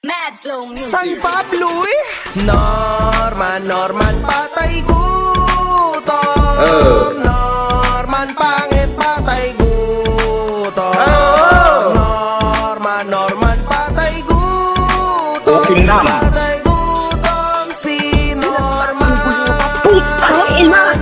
Mad Flow Music. San Pablo eh. Norman, patay gutom. Norman, pangit, patay gutom. Norman, patay gutom. Okay na. Patay gutom si Norman. Putang ina!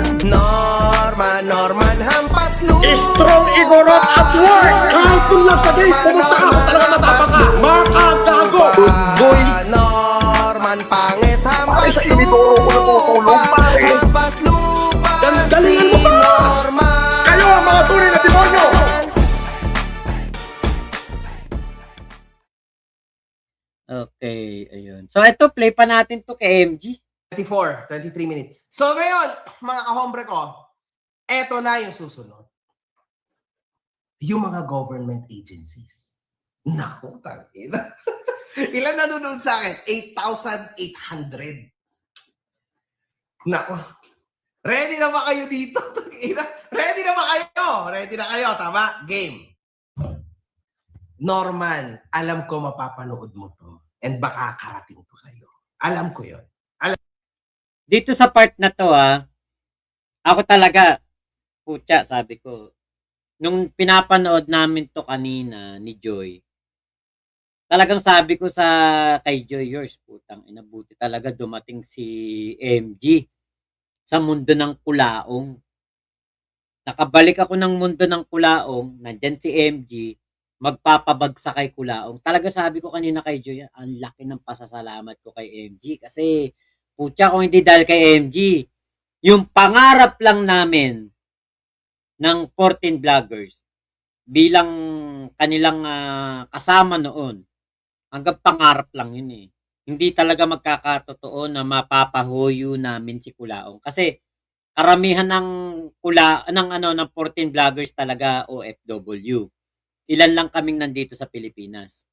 Norman, hampas lupa. Strong igorot at work! Kahit kung lang sabihin, pumunta ka, talaga matapang ka! Makagago! Boy! Norman, pangit, hampas Pare, sa inidoro ko natutulog, pare. Hampas lupa Dandalingan mo si ba? Norman. Kayo ang mga tunay na demonyo! Okay, ayun. So, ito, play pa natin to kay MG. 23 minutes. So ngayon, mga kahombre ko, eto na yung susunod. Yung mga government agencies. Naku, tangina. Ilan nanonood sa akin? 8,800. Naku. Ready na ba kayo dito? Tangina. Ready na ba kayo? Ready na kayo, tama? Game. Norman, alam ko mapapanood mo to. And baka karating to sa'yo. Alam ko yon. Dito sa part na to, ako talaga, putya, sabi ko, nung pinapanood namin to kanina ni Joy, talagang sabi ko sa kay Joy, yours, putang inabuti talaga dumating si MG sa mundo ng kulaong. Nakabalik ako ng mundo ng kulaong, nandyan si MG, magpapabagsak kay kulaong. Talaga sabi ko kanina kay Joy, ang laki ng pasasalamat ko kay MG kasi putya, kung hindi dahil kay MG, yung pangarap lang namin ng 14 vloggers bilang kanilang kasama noon, hanggang pangarap lang yun eh. Hindi talaga magkakatotoo na mapapahuyo namin si Kulaong. Kasi karamihan ng ng 14 vloggers talaga OFW. Ilan lang kaming nandito sa Pilipinas.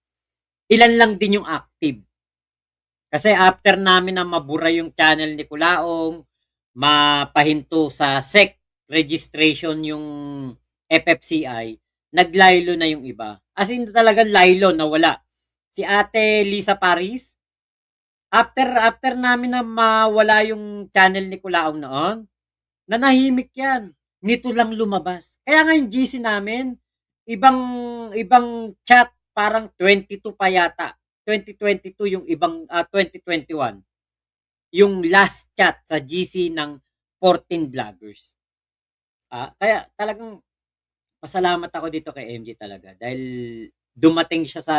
Ilan lang din yung active. Kasi after namin na mabura yung channel ni Kulaong, mapahinto sa SEC registration yung FFCI, naglaylo na yung iba. As in talagang laylo, nawala. Si Ate Lisa Paris, after namin na mawala yung channel ni Kulaong noon, nanahimik yan. Nito lang lumabas. Kaya nga yung GC namin, ibang chat, parang 22 pa yata. 2022 yung ibang 2021 yung last chat sa GC ng 14 vloggers. Kaya talagang pasalamat ako dito kay MG talaga dahil dumating siya sa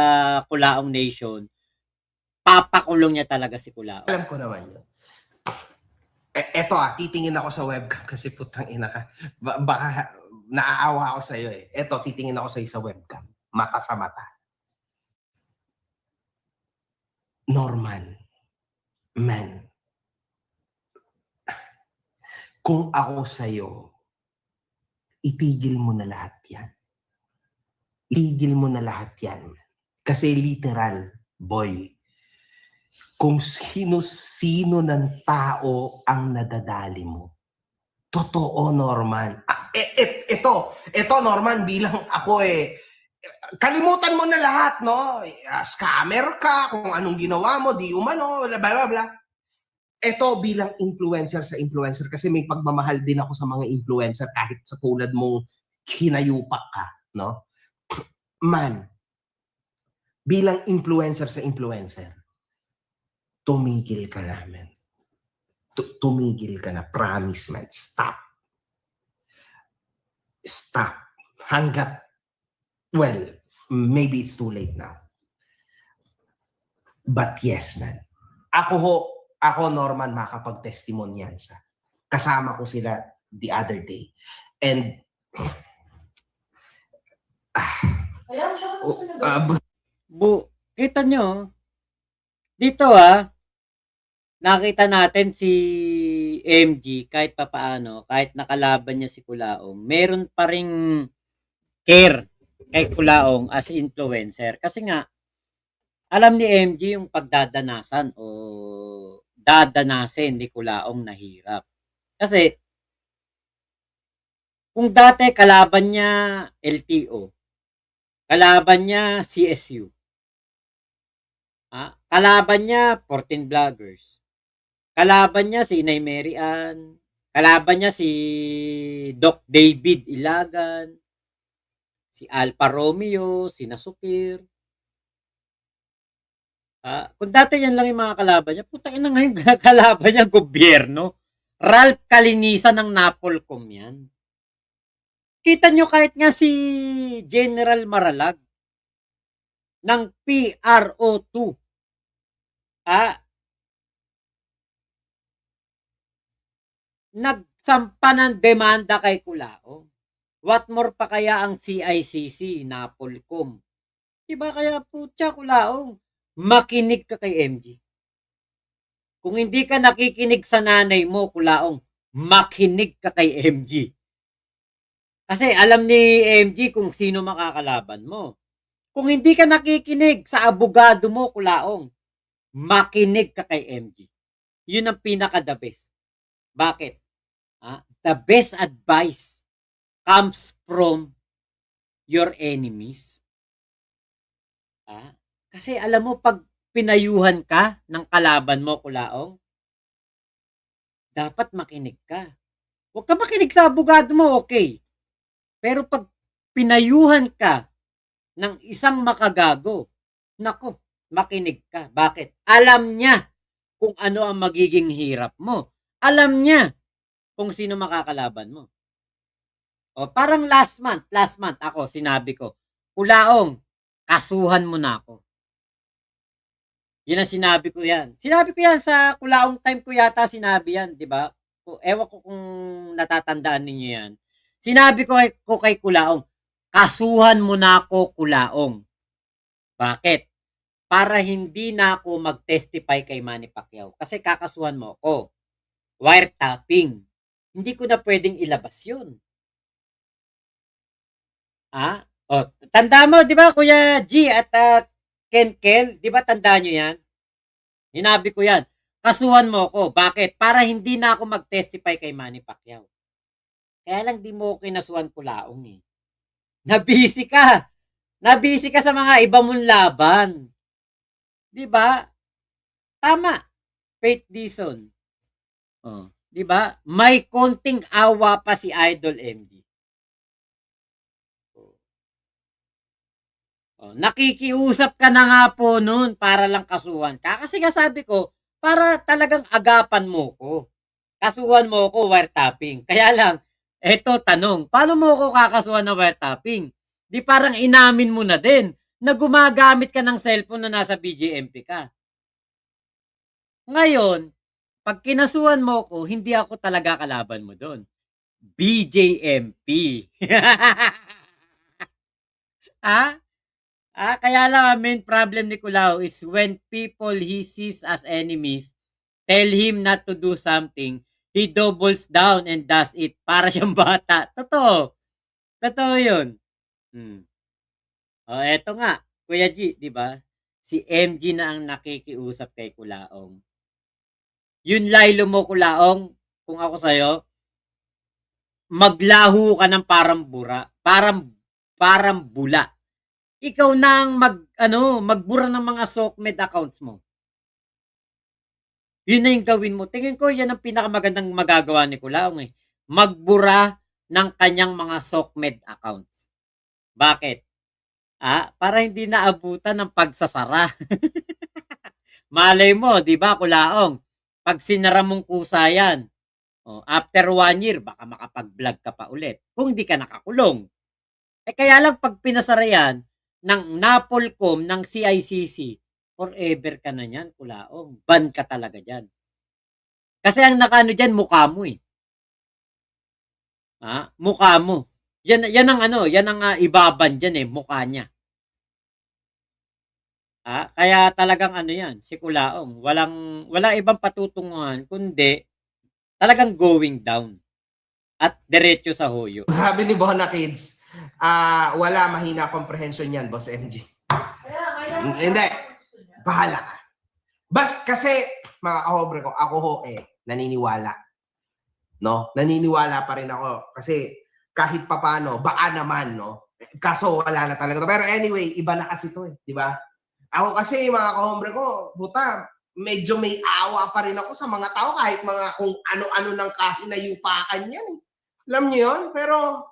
Kulaong Nation, papakulong niya talaga si Kulaong. Alam ko naman yun. Eto titingin ako sa webcam kasi putang ina ka. Baka naaawa ako sa iyo eh. Eto, titingin ako sa iyo sa webcam. Mata sa mata. Norman, man, kung ako sa'yo, itigil mo na lahat yan. Itigil mo na lahat yan. Kasi literal, boy, kung sino-sino ng tao ang nadadali mo. Totoo, Norman. Ito, Norman, bilang ako kalimutan mo na lahat, no? Scammer ka, kung anong ginawa mo, di umano, bla bla bla. Ito bilang influencer sa influencer kasi may pagmamahal din ako sa mga influencer kahit sa tulad mong hinayupak ka, no? Man, bilang influencer sa influencer, tumigil ka namin. Tumigil ka na. Promise, man. Stop. Stop. Hanggat, well, maybe it's too late now. But yes, man. Ako, Norman, makapag-testimonian siya. Kasama ko sila the other day. And, kita nyo, dito nakita natin si MG kahit papaano, kahit nakalaban niya si Kulaong, meron pa ring care kay Kulaong as influencer. Kasi nga, alam ni MG yung pagdadanasan o dadanasin ni Kulaong na hirap. Kasi, kung dati kalaban niya LTO, kalaban niya CSU, Kalaban niya, 14 vloggers. Kalaban niya si Inay Mary Ann. Kalaban niya si Doc David Ilagan. Si Alfa Romeo, si Nasupir. Kung dati yan lang yung mga kalaban niya, putang ina ngayon kalaban niya gobyerno. Ralph Kalinisan ng Napolcom yan. Kita nyo kahit nga si General Maralag ng PRO2. Nagsampa ng demanda kay Culaong. What more pa kaya ang CICC, Napolcom? Diba kaya putya Culaong? Makinig ka kay MG. Kung hindi ka nakikinig sa nanay mo, Culaong, makinig ka kay MG. Kasi alam ni MG kung sino makakalaban mo. Kung hindi ka nakikinig sa abogado mo, Culaong, makinig ka kay MG. Yun ang pinaka-the best. Bakit? The best advice comes from your enemies. Kasi alam mo, pag pinayuhan ka ng kalaban mo, Culaong, dapat makinig ka. Huwag ka makinig sa abogado mo, okay. Pero pag pinayuhan ka ng isang makagago, nako, makinig ka. Bakit? Alam niya kung ano ang magiging hirap mo. Alam niya kung sino makakalaban mo. Parang last month ako, sinabi ko, Culaong, kasuhan mo na ako. Yun ang sinabi ko yan. Sinabi ko yan sa Culaong time ko yata sinabi yan, di ba? Ewan ko kung natatandaan ninyo yan. Sinabi ko kay Culaong, kasuhan mo na ako, Culaong. Bakit? Para hindi na ako mag-testify kay Manny Pacquiao. Kasi kakasuhan mo ako. Wiretapping. Hindi ko na pwedeng ilabas yun. Tanda mo, di ba, Kuya G at Ken Kel? Di ba tandaan nyo yan? Hinabi ko yan. Kasuhan mo ako. Bakit? Para hindi na ako mag-testify kay Manny Pacquiao. Kaya lang di mo kinasuhan Culaong eh. Nabisi ka. Nabisi ka sa mga iba mong laban. Di ba? Tama. Faith Dizon. Di ba? May konting awa pa si Idol MG. Nakikiusap ka na nga po noon para lang kasuhan ka. Kasi nga sabi ko, para talagang agapan mo ko. Kasuhan mo ko wiretapping. Kaya lang, eto tanong, paano mo ko kakasuhan ng wiretapping? Di parang inamin mo na din na gumagamit ka ng cellphone na nasa BJMP ka. Ngayon, pag kinasuhan mo ko, hindi ako talaga kalaban mo doon. BJMP. Kaya lang ang main problem ni Culao is when people he sees as enemies tell him not to do something, he doubles down and does it para siyang bata. Totoo. Totoo yun. Eto nga, Kuya G, di ba? Si MG na ang nakikiusap kay Culaong. Yun laylo mo, Culaong, kung ako sa'yo, maglaho ka ng parang bula. Ikaw nang magbura ng mga Sokmed accounts mo. Yun na yung gawin mo. Tingin ko, yan ang pinakamagandang magagawa ni Culaong eh. Magbura ng kanyang mga Sokmed accounts. Bakit? Para hindi naabutan ng pagsasara. Malay mo, di ba, Culaong? Pag sinara mong kusa yan, after 1 year, baka makapag-vlog ka pa ulit. Kung di ka nakakulong. Kaya lang pag pinasara yan, ng Napolcom, ng CICC, forever ka na yan, Culaong. Ban ka talaga dyan. Kasi ang nakano dyan, mukha mo eh. Mukha mo. Yan ang ibaban dyan eh, mukha niya. Kaya talagang yan, si Culaong. Wala ibang patutunguhan, kundi talagang going down. At diretso sa hoyo. Sabi ni Bona Kids, wala mahina comprehension yan, Boss MG. Hindi. Bahala ka. Kasi, mga kahobre ko, ako naniniwala. No? Naniniwala pa rin ako. Kasi, kahit papano, baka naman, no? Kaso, wala na talaga. Pero anyway, iba na kasi to eh. Di ba? Ako kasi, mga kahombre ko, puta, medyo may awa pa rin ako sa mga tao kahit mga kung ano-ano ng kahinayupakan yan. Alam niyo yun? Pero,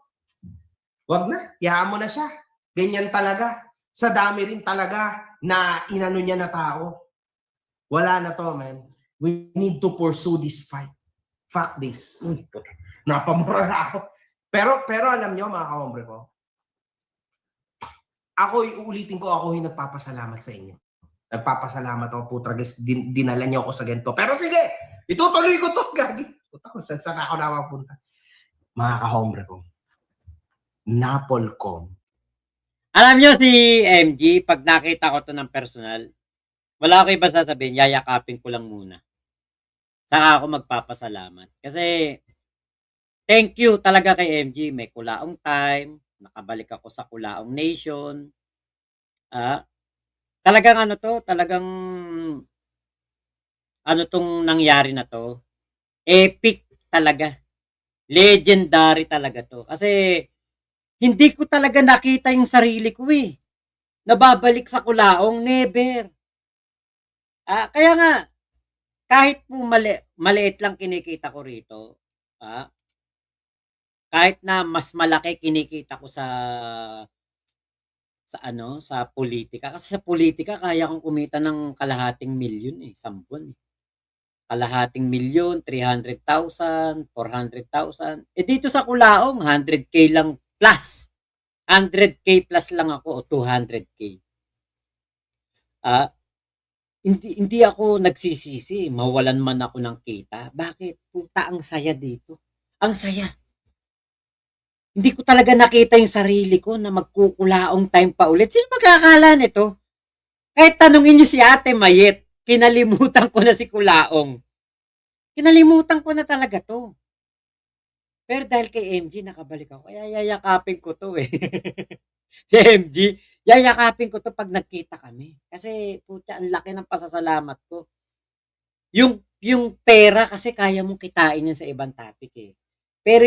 wag na. Hayaan mo na siya. Ganyan talaga. Sa dami rin talaga na inano niya na tao. Wala na to, man. We need to pursue this fight. Fuck this. Uy, puta. Napamura na ako. Pero alam niyo, mga kahombre ko, uulitin ko, ako yung nagpapasalamat sa inyo. Nagpapasalamat ako, putra, guys, dinala niyo ako sa ganito. Pero sige, itutuloy ko to, gagi. Puta ko, saan ako napapunta? Mga kahombre ko, Napolcom. Alam nyo si MG, pag nakita ko to ng personal, wala ko iba sasabihin, yayakapin ko lang muna. Saka ako magpapasalamat. Kasi, thank you talaga kay MG. May Kulaong time, nakabalik ako sa Kulaong Nation. Talagang talagang tong nangyari na to, epic talaga. Legendary talaga to. Kasi, hindi ko talaga nakita yung sarili ko eh. Nababalik sa Kulaong, never. Kaya nga, kahit po maliit lang kinikita ko rito, kahit na mas malaki kinikita ko sa politika. Kasi sa politika, kaya kong kumita ng kalahating milyon isang buwan. Kalahating milyon, 300,000, 400,000. Dito sa Kulaong, 100K lang plus. 100K plus lang ako o 200K. Hindi ako nagsisisi, mawalan man ako ng kita. Bakit? Puta, ang saya dito. Ang saya. Hindi ko talaga nakita yung sarili ko na magkukulaong time pa ulit. Sino magkakala nito? Kahit tanungin niyo si Ate Mayet, kinalimutan ko na si Kulaong. Kinalimutan ko na talaga to. Pero dahil kay MG, nakabalik ako. Kaya yayakapin ko to eh. Si MG, yayakapin ko to pag nagkita kami. Kasi, putya, ang laki ng pasasalamat ko. Yung pera, kasi kaya mong kitain yan sa ibang topic eh. Pero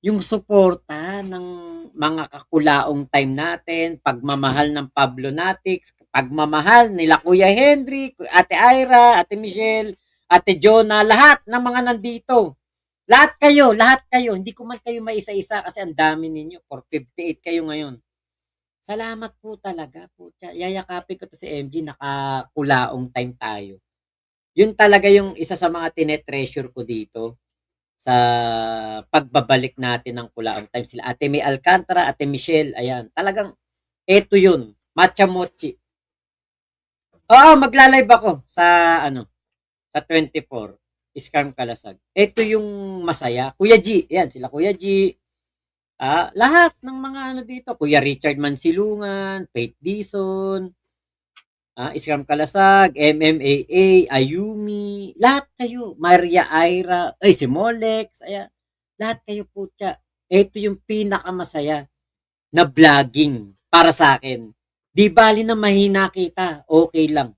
yung suporta ng mga kakulaong time natin, pagmamahal ng Pablo Natix, pagmamahal nila Kuya Henry, Ate Ira, Ate Michelle, Ate Jonah, lahat ng mga nandito. Lahat kayo. Hindi ko man kayo maisa-isa kasi ang dami ninyo. 458 kayo ngayon. Salamat po talaga. Putya. Yayakapin ko to si MG. Nakakulaong time tayo. Yun talaga yung isa sa mga tinetreasure ko dito sa pagbabalik natin ng Kulaong time. Sila Ate May Alcantara, Ate Michelle. Ayan. Talagang eto yun. Matcha Mochi. Magla-live ako sa sa 24. Iskarm Kalasag. Ito yung masaya. Kuya G. Yan, sila Kuya G. Lahat ng mga dito. Kuya Richard Mansilungan, Faith Dison, Iskarm Kalasag, MMAA, Ayumi, lahat kayo. Maria Ira, si Molex, ayan. Lahat kayo po siya. Ito yung pinakamasaya na vlogging para sa akin. Di bali na mahina kita, okay lang.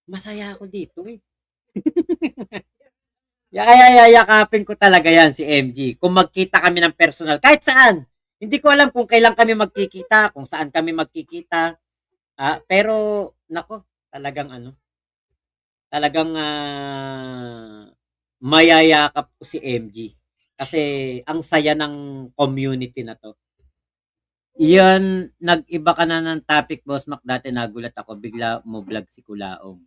Masaya ako dito eh. Yayakapin ko talaga yan si MG. Kung magkita kami ng personal, kahit saan. Hindi ko alam kung kailan kami magkikita, kung saan kami magkikita. Pero, nako, talagang mayayakap ko si MG. Kasi, ang saya ng community na to. Iyan, nag-iba ka na ng topic, Boss Mac. Dati nagulat ako, bigla mo vlog si Kulaong.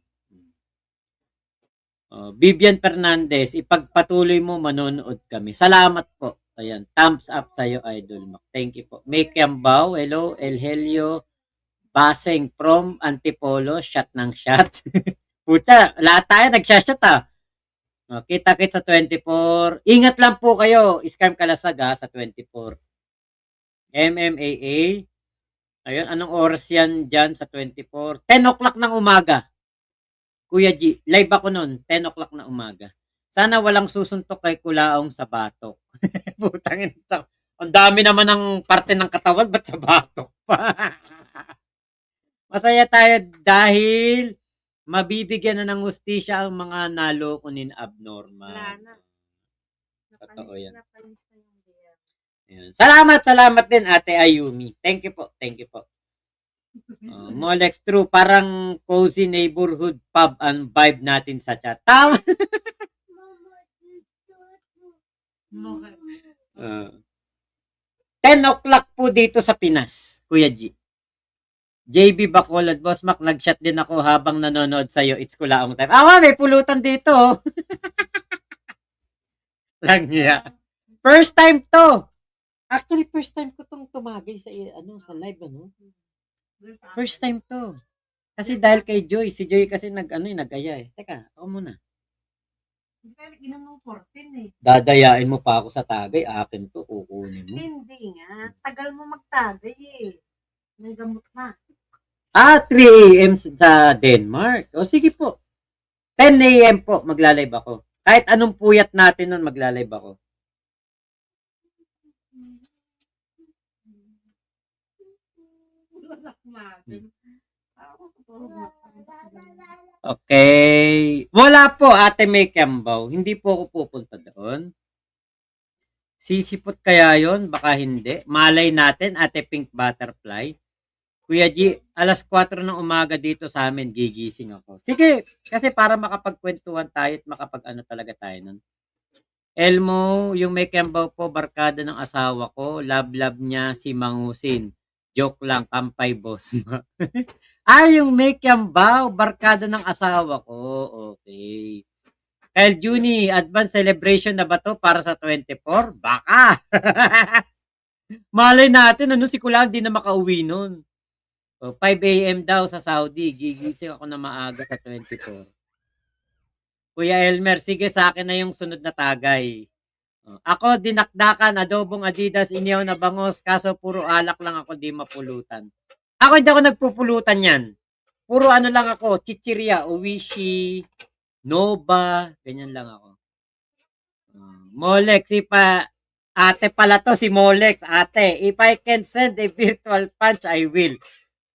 Vivian Fernandez, ipagpatuloy mo, manonood kami. Salamat po. Ayan, thumbs up sa'yo, Idol Mac. Thank you po. May Kiambao, hello, Elhelio, Baseng from Antipolo, shot ng shot. Puta, lahat tayo nag-shot Kita-kit sa 24. Ingat lang po kayo, Iskarm Kalasag sa 24. MMAA, ayun, anong oras yan dyan sa 24? 10 o'clock ng umaga. Kuya G, live ako noon, 10 o'clock na umaga. Sana walang susuntok kay Kulaong sa batok. Putang ina. Ang dami naman ng parte ng katawan, ba't sa batok pa? Masaya tayo dahil mabibigyan na ng hustisya ang mga naloko nin abnormal. Wala na. Totoo yan. Napanis na yung beer. Ayan. Salamat din Ate Ayumi. Thank you po. Molex True, parang cozy neighborhood pub and vibe natin sa chat. Tama. Uh, 10 o'clock po dito sa Pinas, Kuya G. JB Bacolod, Boss Mac, nag-shot din ako habang nanonood sa'yo. It's kulaong time. May pulutan dito. Lang niya. First time to. Actually, first time ko tong tumagay sa sa live, First time to. Kasi dahil kay Joy, si Joy kasi nag-aya eh. Teka, ako muna. Dadayain mo pa ako sa tagay, akin to, kukunin mo. Hindi nga. Tagal mo magtagay eh. May gamot na. 3 a.m. sa Denmark. O sige po. 10 a.m. po, magla-live ako. Kahit anong puyat natin nun, magla-live ako. Okay. Wala po, Ate May Kembaw. Hindi po ako pupunta doon. Sisipot kaya yon? Baka hindi. Malay natin, Ate Pink Butterfly. Kuya G, alas 4 ng umaga dito sa amin, gigising ako. Sige, kasi para makapagkwentuhan tayo at makapag-ano talaga tayo nun. Elmo, yung May Kembaw po, barkada ng asawa ko. Love niya si Mangusin. Joke lang, kampay boss. Yung May Kembaw, barkada ng asawa ko. Okay. Kyle Juni, advance celebration na ba to para sa 24? Baka. Malay natin, si Kulang di na makauwi nun. 5 a.m. daw sa Saudi. Gigising ako na maaga sa 24. Kuya Elmer, sige sa akin na yung sunod na tagay. Ako, dinakdakan, adobong Adidas, inyaw na bangos, kaso puro alak lang ako, di mapulutan. Ako, hindi ako nagpupulutan yan. Puro lang ako, chichirya, uwishi, Nova, ganyan lang ako. Molex, ate pala to, si Molex, ate. If I can send a virtual punch, I will.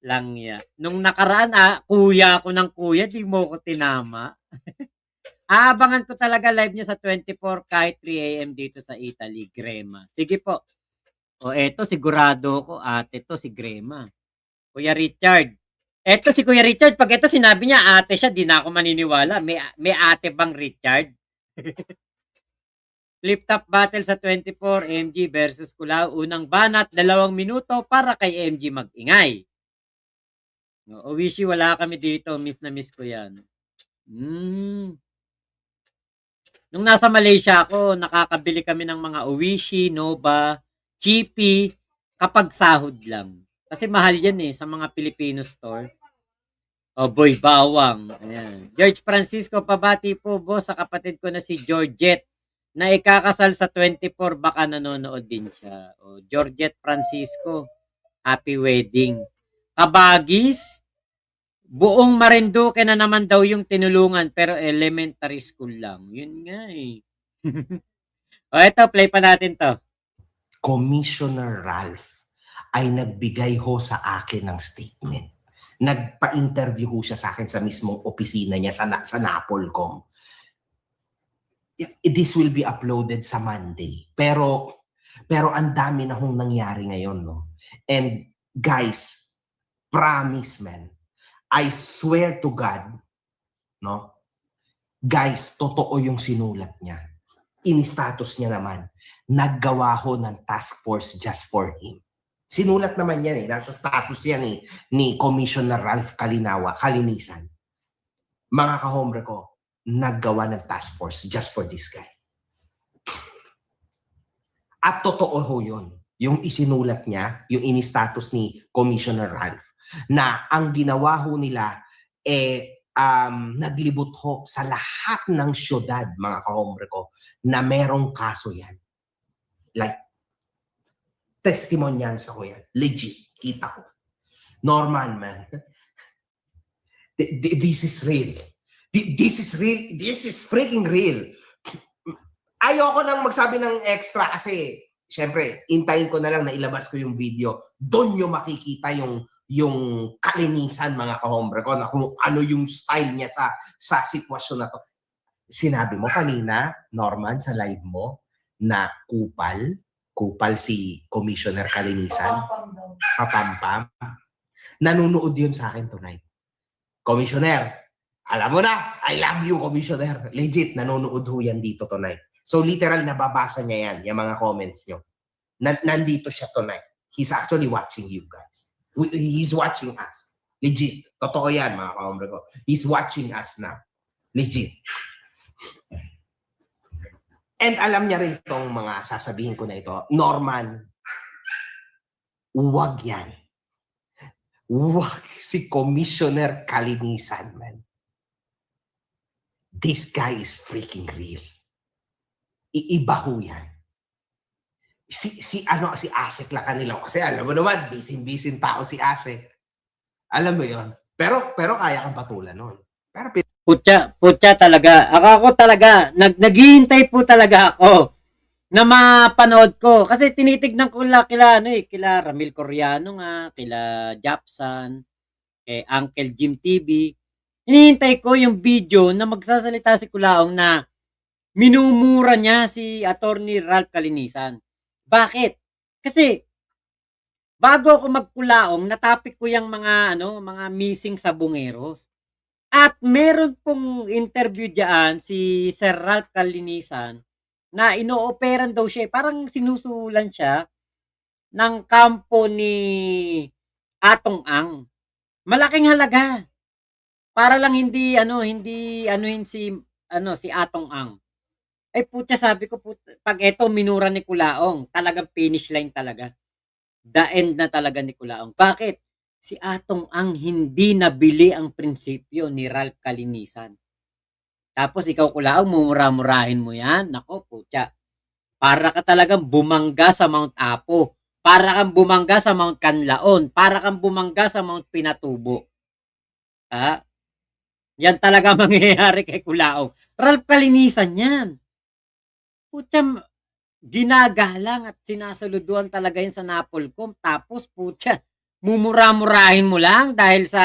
Lang ya. Nung nakaraan, kuya ko ng kuya, di mo ko tinama. Aabangan ko talaga live niya sa 24 kahit 3 a.m. dito sa Italy, Grema. Sige po. Eto, sigurado ko, ate to, si Grema. Kuya Richard. Eto, si Kuya Richard, pag ito sinabi niya, ate siya, di na ako maniniwala. May ate bang Richard? Flip top battle sa 24, MG versus Kulao. Unang banat, 2 minuto para kay MG mag-ingay. Owishi, wala kami dito. Miss na miss ko yan. Nung nasa Malaysia ako, nakakabili kami ng mga Owishi, Nova, Chippy, kapag sahod lang. Kasi mahal yan sa mga Filipino store. Boy Bawang. Ayan. George Francisco, pabati po, boss, sa kapatid ko na si Georgette, na ikakasal sa 24, baka nanonood din siya. Georgette Francisco, happy wedding. Kabagis, buong Marinduque na naman daw yung tinulungan, pero elementary school lang. Yun nga eto, play pa natin to. Commissioner Ralph ay nagbigay sa akin ng statement. Nagpa-interview siya sa akin sa mismong opisina niya sa Napolcom. This will be uploaded sa Monday. Pero ang dami na nangyari ngayon, no? And guys, promise, man. I swear to God, no? Guys, totoo yung sinulat niya. In-status niya naman, naggawa ng task force just for him. Sinulat naman yan nasa status yan ni Commissioner Ralph Kalinisan. Mga kahombre ko, naggawa ng task force just for this guy. At totoo yun. Yung isinulat niya, yung in-status ni Commissioner Ralph, na ang ginawa nila naglibot sa lahat ng syudad, mga kahombre ko, na merong kaso yan. Like, testimonyans ako yan. Legit. Kita ko. Norman, man. This is real. This is real. This is freaking real. Ayoko nang magsabi ng extra kasi, syempre, intayin ko na lang na ilabas ko yung video. Doon nyo makikita yung kalinisan, mga kahombre ko, na kung ano yung style niya sa sitwasyon na to. Sinabi mo kanina, Norman, sa live mo, na kupal si Commissioner Kalinisan. Papampam. Nanonood yun sa akin tonight. Commissioner, alam mo na, I love you, Commissioner. Legit, nanonood ho yan dito tonight. So literal, nababasa niya yan, yung mga comments nyo. Nandito siya tonight. He's actually watching you guys. He's watching us. Legit. Totoo yan, mga kaombre ko. He's watching us now. Legit. And alam niya rin itong mga sasabihin ko na ito. Norman, huwag yan. Huwag si Commissioner Kalinisan, man. This guy is freaking real. Iiba ho yan. Si Asek lang kanila. Kasi alam mo naman, busy tao si Asek. Alam mo yon. Pero kaya kang patulan nun. Pero Putya talaga. Ako talaga, naghihintay po talaga ako na mapanood ko. Kasi tinitignan ko kila Ramil Coriano nga, kila Japsan, Uncle Jim TV. Hinihintay ko yung video na magsasalita si Kulaong na minumura niya si Attorney Ralph Kalinisan. Bakit? Kasi bago ako magkulaong, natapik ko yung mga missing sa Bungeros. At meron pong interview diyan si Sir Ralph Kalinisan na inooperan daw siya, parang sinusulan siya ng kampo ni Atong Ang. Malaking halaga. Para lang hindi si Atong Ang. Ay putya, sabi ko, pag eto minura ni Kulaong, talagang finish line talaga. The end na talaga ni Kulaong. Bakit? Si Atong Ang hindi nabili ang prinsipyo ni Ralph Kalinisan. Tapos ikaw, Kulaong, mumura-murahin mo yan. Nako, putya. Para ka talagang bumangga sa Mount Apo. Para kang bumangga sa Mount Canlaon. Para kang bumangga sa Mount Pinatubo. Ha? Yan talaga mangyayari kay Kulaong. Ralph Kalinisan yan. Putya, ginagalang at sinasaluduan talaga yun sa Napolcom. Tapos, putya, mumura-murahin mo lang dahil sa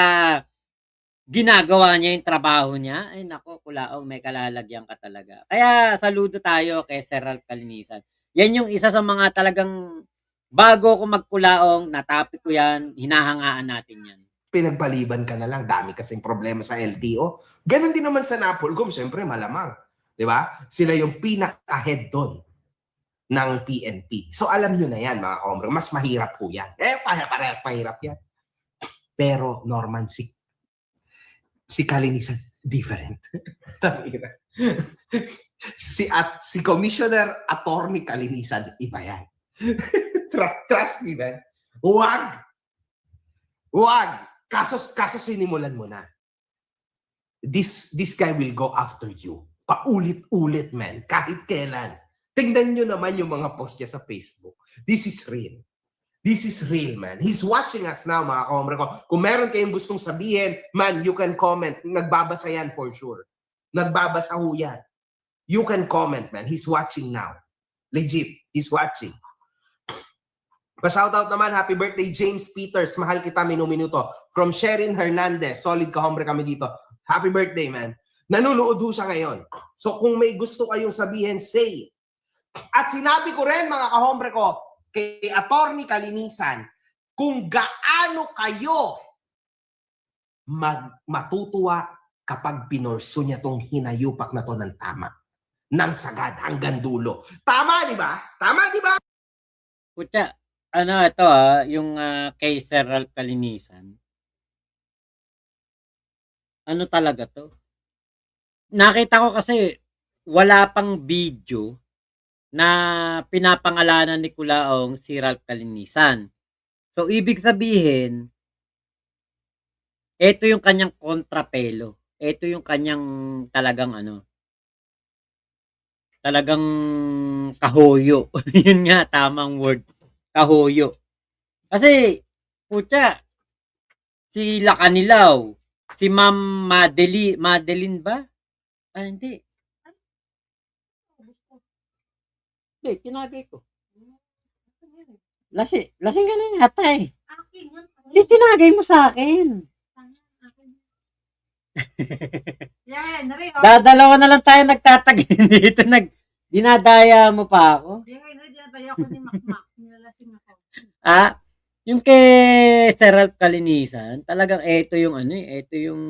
ginagawa niya yung trabaho niya. Ay nako, Kulaong, may kalalagyan ka talaga. Kaya saludo tayo kay Sir Ralph Kalinisan. Yan yung isa sa mga talagang bago ko magkulaong, natapik ko yan, hinahangaan natin yan. pinagpaliban ka na lang, dami kasing problema sa LTO. Ganon din naman sa Napolcom, syempre malamang. Di ba? Sila yung pinaka-head doon ng PNP. So alam nyo na yan, mga kombre, mas mahirap po yan. Parehas mahirap yan. Pero Norman, si Kalinisan, different. si Commissioner Attorney Kalinisan, iba yan. Trust me, man. Huwag! Kaso sinimulan mo na. This guy will go after you. Paulit-ulit, man. Kahit kailan. Tingnan nyo naman yung mga post niya sa Facebook. This is real. This is real, man. He's watching us now, mga kaombre ko. Kung meron kayong gustong sabihin, man, you can comment. Nagbabasa yan for sure. Nagbabasa ho yan. You can comment, man. He's watching now. Legit. He's watching. Pa-shoutout naman, happy birthday James Peters, mahal kita minuto. From Sherin Hernandez, solid kahombre kami dito. Happy birthday, man. Nanunood ho siya ngayon. So kung may gusto kayong sabihin, say. At sinabi ko rin, mga kahombre ko, kay Attorney Kalinisan, kung gaano kayo matutuwa kapag pinorso niya tong hinayupak na to ng tama. Nang sagad hanggang dulo. Tama, di ba? Tama, di ba? Kutya, ito yung kay Sir Ralph Kalinisan. Ano talaga to? Nakita ko kasi wala pang video na pinapangalanan ni Kulaong si Ralph Kalinisan. So, ibig sabihin, ito yung kanyang kontrapelo. Ito yung kanyang talagang talagang kahoyo. Yun nga, tamang word. Kahoyo. Kasi, putya, si Lacanilaw, si Ma'am Madeline ba? Hindi. Hindi, tinagay ko. Lasing ka na yata eh. Hindi, tinagay mo sa akin. Yan, nari, oh. Dalawa na lang tayo nagtatagay dito. Dinadaya mo pa ako. Yan, dinadaya ko ni Makmak. Nilalasing ako. Yung kay Sir Ralph Kalinisan, talagang eto yung ano eh, eto yung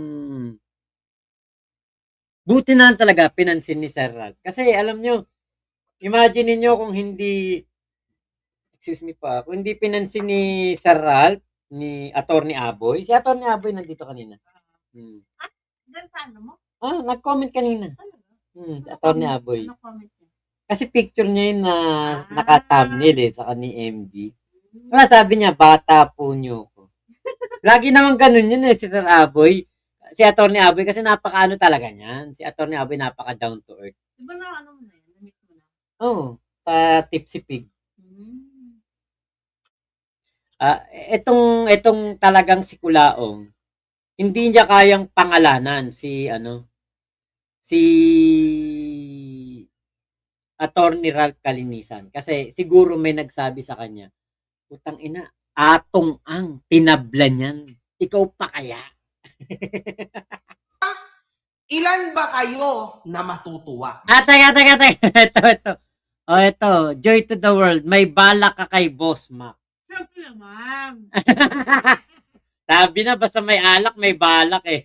buti na lang talaga pinansin ni Sir Ralph. Kasi alam nyo, imagine niyo kung hindi, excuse me pa, kung hindi pinansin ni Sir Ralph, ni Attorney Aboy. Si Attorney Aboy nandito kanina. Diyan sa ano mo? Nag-comment kanina. Talaga? Attorney Aboy. Ano comment niya? Kasi picture niya yun na naka-thumbnail eh, sa ni MG. Wala, sabi niya, bata po niyo ko. Lagi naman ganun yun eh, si Sir Aboy. Si Attorney Aboy kasi napaka-ano talaga niyan. Si Attorney Aboy napaka-down to earth. Diba na ano mo na yan? Namit mo na. Oo, sa Tipsy Pig. Etong talagang si Kulaong, hindi niya kayang pangalanan si Attorney Ralph Kalinisan. Kasi siguro may nagsabi sa kanya, putang ina, atong ang tinabla niyan. Ikaw pa kaya? Ilan ba kayo na matutuwa? Teka. Ito. Ito. Joy to the world. May balak ka kay Boss Mac. Siyempre naman. Sabi na, basta may alak, may balak eh.